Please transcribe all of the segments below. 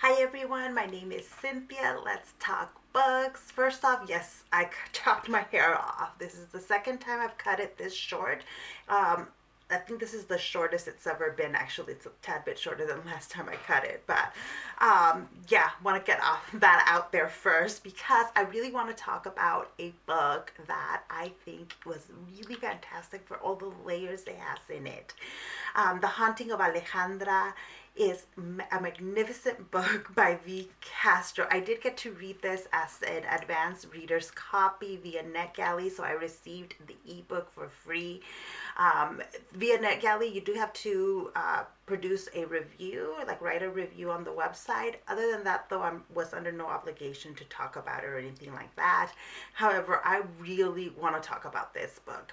Hi everyone, my name is Cynthia. Let's talk books. First off, yes, I chopped my hair off. This is the second time I've cut it this short. Um, I think this is the shortest it's ever been. Actually, it's a tad bit shorter than last time I cut it. But yeah, want to get that out there first because I really want to talk about a book that I think was really fantastic for all the layers it has in it. The Haunting of Alejandra is a magnificent book by V. Castro. I did get to read this as an advanced reader's copy via Netgalley, so I received the ebook for free. Via Netgalley, you do have to produce a review, like write a review on the website. Other than that, though, I was under no obligation to talk about it or anything like that. However, I really want to talk about this book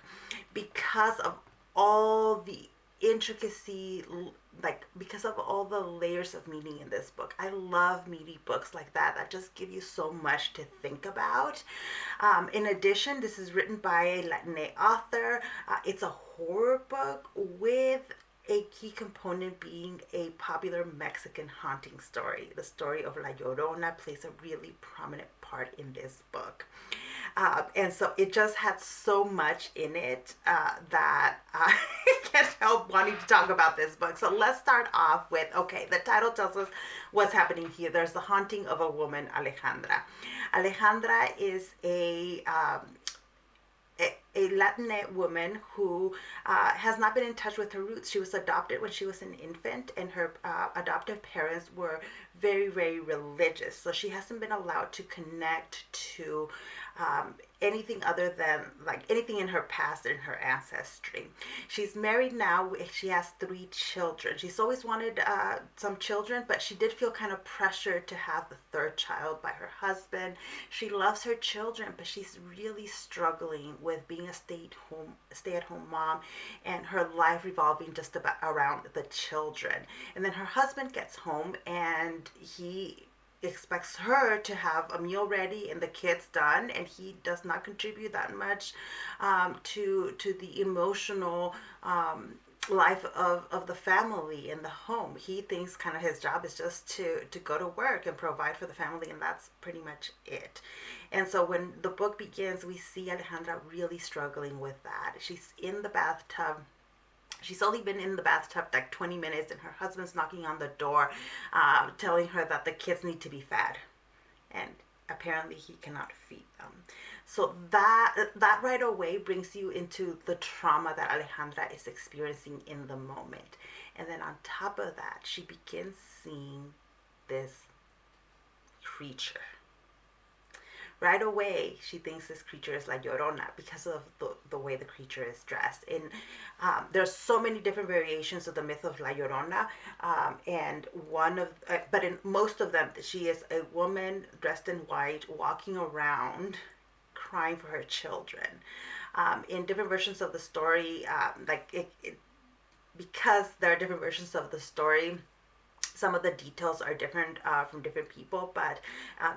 because of all the intricacy, like because of all the layers of meaning in this book. I love meaty books like that just give you so much to think about. In addition, this is written by a Latin author. It's a horror book with a key component being a popular Mexican haunting story. The story of La Llorona plays a really prominent part in this book. And so it just had so much in it that I can't help wanting to talk about this book. So let's start off with, okay, the title tells us what's happening here. There's the haunting of a woman, Alejandra. Alejandra is a Latinx woman who has not been in touch with her roots. She was adopted when she was an infant, and her adoptive parents were very, very religious. So she hasn't been allowed to connect to anything other than like anything in her past and her ancestry. She's married now. She has 3 children. She's always wanted some children, but she did feel kind of pressured to have the 3rd child by her husband. She loves her children, but she's really struggling with being a stay-at-home mom and her life revolving just about around the children. And then her husband gets home and he expects her to have a meal ready and the kids done, and he does not contribute that much to the emotional life of the family in the home. He thinks kind of his job is just to go to work and provide for the family, and that's pretty much it. And so when the book begins, we see Alejandra really struggling with that. She's in the bathtub. She's only been in the bathtub like 20 minutes, and her husband's knocking on the door, telling her that the kids need to be fed. And apparently he cannot feed them. So that right away brings you into the trauma that Alejandra is experiencing in the moment. And then on top of that, she begins seeing this creature. Right away, she thinks this creature is La Llorona because of the way the creature is dressed. And there's so many different variations of the myth of La Llorona. But in most of them, she is a woman dressed in white, walking around, crying for her children. In different versions of the story, because there are different versions of the story, some of the details are different from different people, but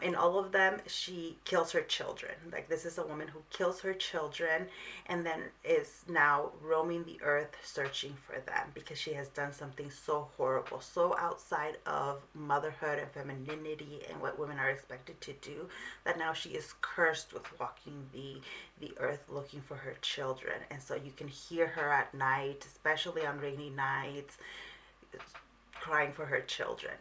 in all of them, she kills her children. Like, this is a woman who kills her children and then is now roaming the earth searching for them because she has done something so horrible, so outside of motherhood and femininity and what women are expected to do, that now she is cursed with walking the earth looking for her children. And so you can hear her at night, especially on rainy nights, crying for her children.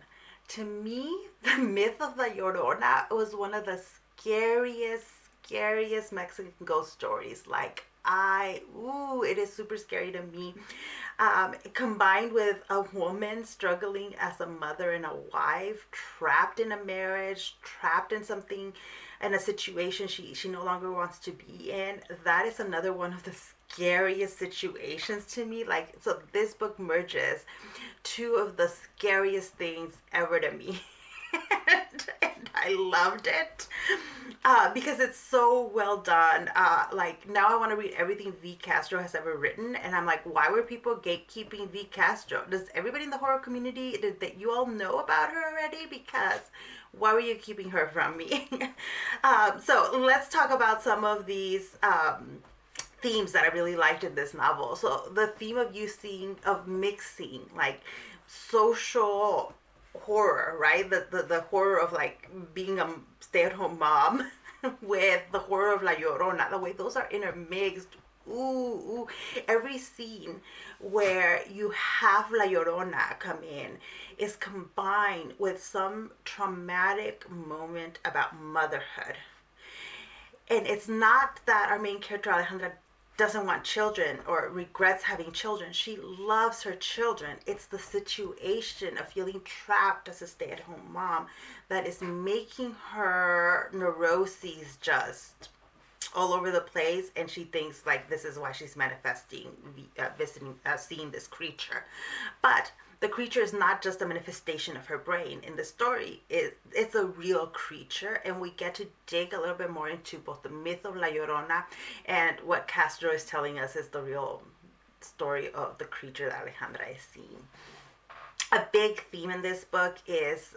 To me, the myth of La Llorona was one of the scariest Mexican ghost stories. Like, it is super scary to me. Combined with a woman struggling as a mother and a wife, trapped in a marriage, trapped in something, in a situation she no longer wants to be in. That is another one of the scariest situations to me. Like, so this book merges 2 of the scariest things ever to me. and I loved it because it's so well done. Like, now I want to read everything V. Castro has ever written, and I'm like, why were people gatekeeping V. Castro? Does everybody in the horror community, that you all know about her already? Because why were you keeping her from me? So let's talk about some of these themes that I really liked in this novel. So the theme of mixing like social horror, right? The horror of like being a stay-at-home mom with the horror of La Llorona, the way those are intermixed. Ooh, every scene where you have La Llorona come in is combined with some traumatic moment about motherhood. And it's not that our main character, Alejandra, doesn't want children or regrets having children. She loves her children. It's the situation of feeling trapped as a stay-at-home mom that is making her neuroses just all over the place, and she thinks like this is why she's manifesting, seeing this creature. But the creature is not just a manifestation of her brain. In the story, it's a real creature, and we get to dig a little bit more into both the myth of La Llorona and what Castro is telling us is the real story of the creature that Alejandra is seeing. A big theme in this book is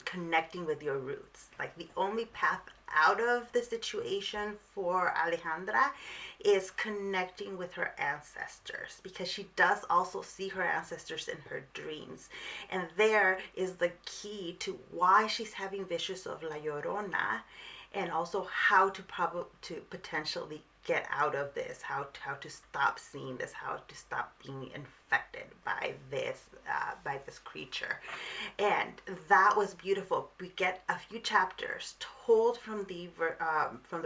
connecting with your roots. Like the only path out of the situation for Alejandra is connecting with her ancestors, because she does also see her ancestors in her dreams. And there is the key to why she's having visions of La Llorona, and also how to potentially get out of this, how to stop seeing this, how to stop being infected by this creature. And that was beautiful. We get a few chapters told from the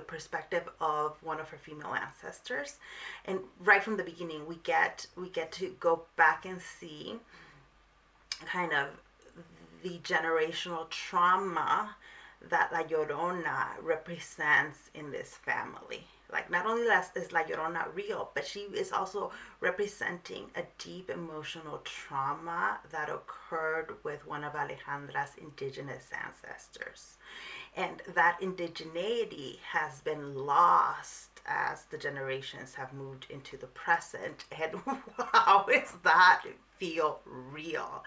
perspective of one of her female ancestors, and right from the beginning we get to go back and see kind of the generational trauma that La Llorona represents in this family. Like, not only is La Llorona real, but she is also representing a deep emotional trauma that occurred with one of Alejandra's indigenous ancestors. And that indigeneity has been lost as the generations have moved into the present. And wow, does that feel real?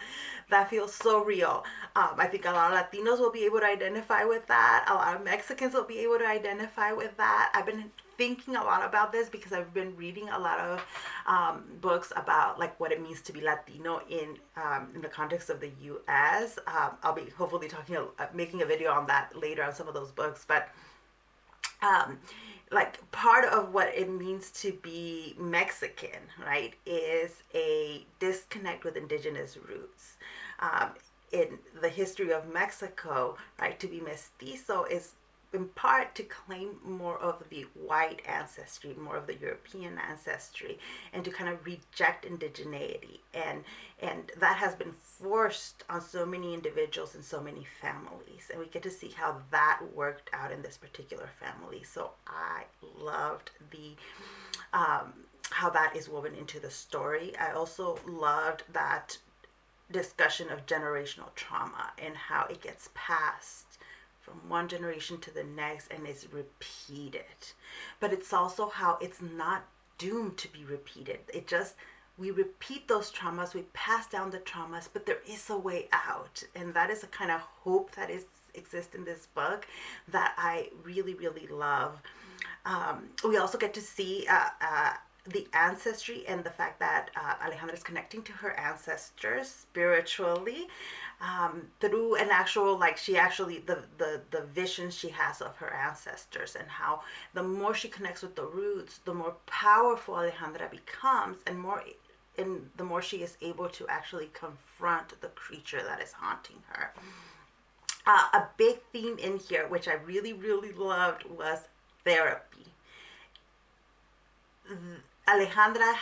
That feels so real. I think a lot of Latinos will be able to identify with that. A lot of Mexicans will be able to identify with that. I've been thinking a lot about this because I've been reading a lot of books about like what it means to be Latino in the context of the U.S. I'll be hopefully making a video on that later on some of those books, but like part of what it means to be Mexican, right, is a disconnect with indigenous roots. In the history of Mexico, right, to be mestizo is in part to claim more of the white ancestry, more of the European ancestry, and to kind of reject indigeneity. And that has been forced on so many individuals and so many families. And we get to see how that worked out in this particular family. So I loved the how that is woven into the story. I also loved that discussion of generational trauma and how it gets passed from one generation to the next and is repeated. But it's also how it's not doomed to be repeated. We repeat those traumas, we pass down the traumas, but there is a way out. And that is a kind of hope that exists in this book that I really, really love. We also get to see the ancestry and the fact that Alejandra is connecting to her ancestors spiritually through an actual, like, the visions she has of her ancestors, and how the more she connects with the roots, the more powerful Alejandra becomes, and the more she is able to actually confront the creature that is haunting her. A big theme in here, which I really, really loved, was therapy. Alejandra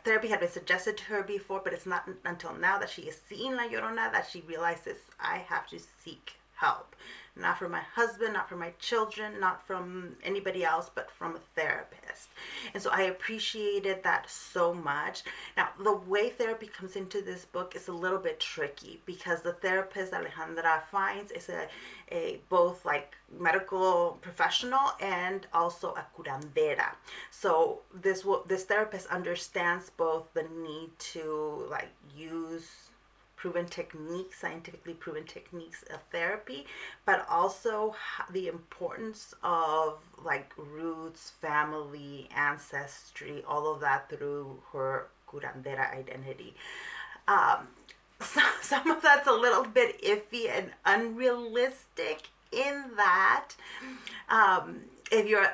therapy had been suggested to her before, but it's not until now that she is seeing La Llorona that she realizes, I have to seek help. Not from my husband, not from my children, not from anybody else, but from a therapist. And so I appreciated that so much. Now, the way therapy comes into this book is a little bit tricky, because the therapist Alejandra finds is a both like medical professional and also a curandera. So this therapist understands both the need to like use scientifically proven techniques of therapy, but also the importance of like roots, family, ancestry, all of that through her curandera identity. some of that's a little bit iffy and unrealistic in that, if you're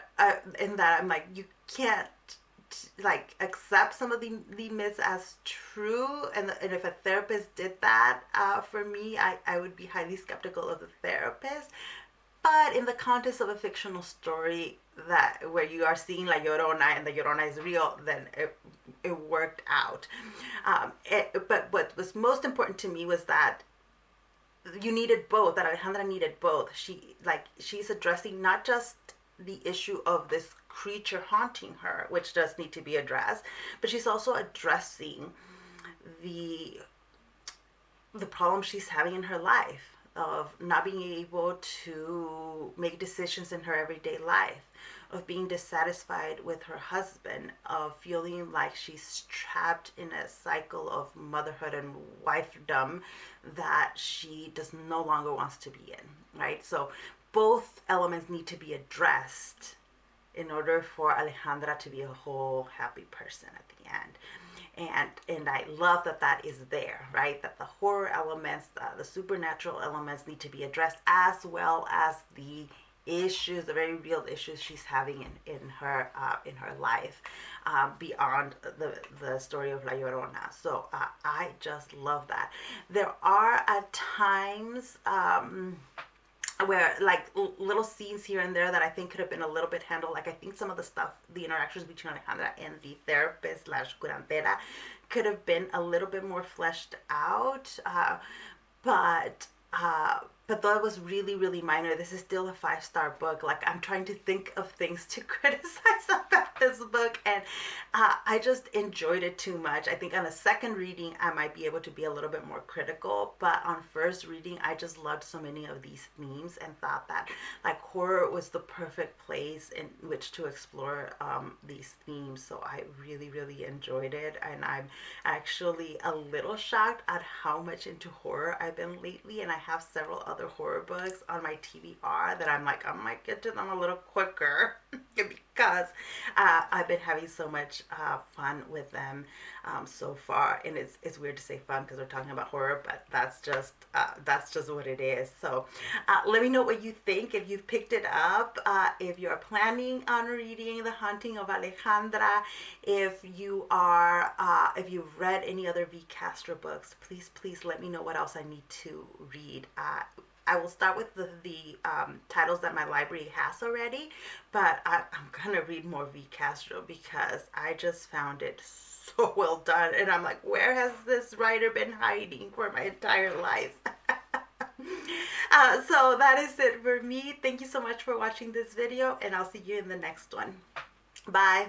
in that, I'm like, you can't like accept some of the myths as true, and if a therapist did that for me, I would be highly skeptical of the therapist. But in the context of a fictional story that where you are seeing La Llorona and the Llorona is real, then it worked out. But what was most important to me was that you needed both. That Alejandra needed both. She's addressing not just the issue of this creature haunting her, which does need to be addressed, but she's also addressing the the problem she's having in her life of not being able to make decisions in her everyday life, of being dissatisfied with her husband, of feeling like she's trapped in a cycle of motherhood and wifedom that she does no longer wants to be in, right? So both elements need to be addressed in order for Alejandra to be a whole happy person at the end. And I love that that is there, right? That the horror elements, the supernatural elements need to be addressed, as well as the issues, the very real issues she's having in her life, beyond the story of La Llorona. So I just love that. There are at times where like little scenes here and there that I think could have been a little bit handled. Like I think some of the stuff, the interactions between Alejandra and the therapist slash curandera could have been a little bit more fleshed out. But that was really, really minor. This is still a 5-star book. Like I'm trying to think of things to criticize about this book, and I just enjoyed it too much. I think on a second reading, I might be able to be a little bit more critical, but on first reading, I just loved so many of these themes and thought that like horror was the perfect place in which to explore these themes. So I really, really enjoyed it, and I'm actually a little shocked at how much into horror I've been lately, and I have several other horror books on my TBR that I'm like, I might get to them a little quicker because I've been having so much fun with them so far. And it's weird to say fun because we're talking about horror, but that's just what it is. So let me know what you think, if you've picked it up, if you're planning on reading The Haunting of Alejandra, if you've read any other V. Castro books. Please let me know what else I need to read. I will start with the titles that my library has already, but I'm going to read more V. Castro because I just found it so well done. And I'm like, where has this writer been hiding for my entire life? So that is it for me. Thank you so much for watching this video, and I'll see you in the next one. Bye.